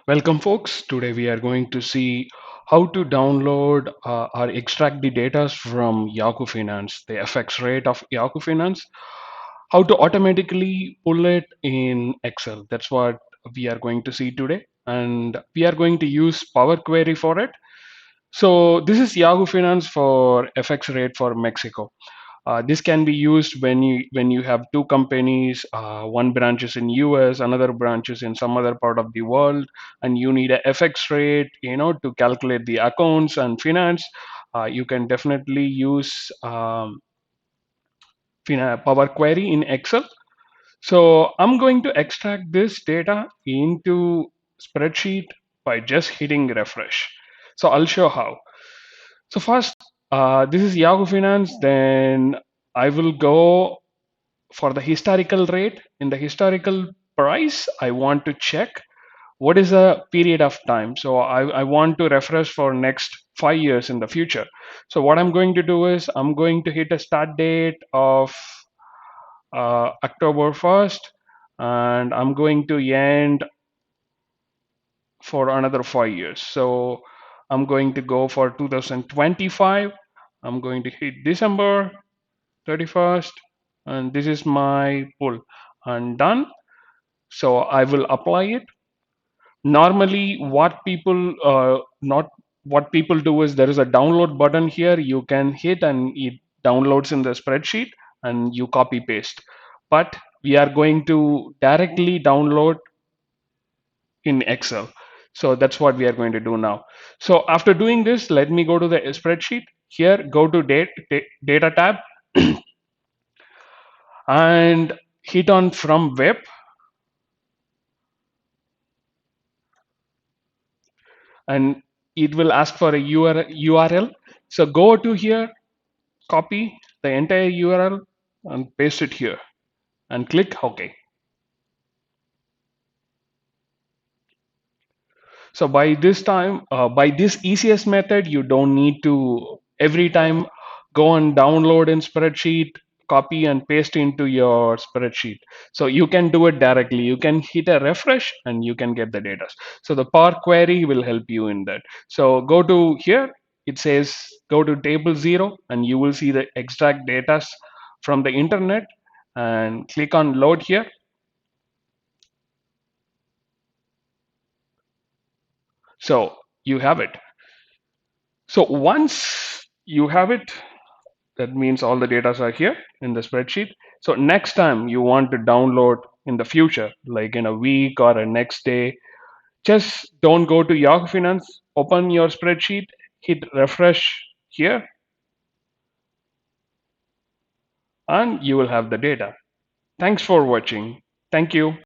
Welcome, folks. Today we are going to see how to download or extract the data from Yahoo Finance, the FX rate of Yahoo Finance, how to automatically pull it in Excel. That's what we are going to see today. And we are going to use Power Query for it. So this is Yahoo Finance for FX rate for Mexico. This can be used when you have two companies, one branch is in US, another branch is in some other part of the world, and you need a FX rate, to calculate the accounts and finance. You can definitely use Power Query in Excel. So I'm going to extract this data into spreadsheet by just hitting refresh. So I'll show how. So first, this is Yahoo Finance. Then I will go for the historical rate. In the historical price, I want to check what is the period of time. So I want to refresh for next 5 years in the future. So what I'm going to do is I'm going to hit a start date of October 1st, and I'm going to end for another 5 years. So I'm going to go for 2025. I'm going to hit December 31st, and this is my pull and done. So I will apply it. Normally what people do is there is a download button here you can hit and it downloads in the spreadsheet and you copy paste, but we are going to directly download in Excel. So that's what we are going to do now. So after doing this, let me go to the spreadsheet. Here, go to data tab and hit on from web, and it will ask for a URL. So go to here, copy the entire URL and paste it here and click OK. So by this easiest method, you don't need to every time go and download in spreadsheet, copy and paste into your spreadsheet. So you can do it directly. You can hit a refresh and you can get the data. So the Power Query will help you in that. So go to here. It says go to table 0 and you will see the extract data from the internet and click on load here. So you have it. So once you have it, that means all the data are here in the spreadsheet. So next time you want to download in the future, like in a week or a next day, just don't go to Yahoo Finance, open your spreadsheet, hit refresh here, and you will have the data. Thanks for watching. Thank you.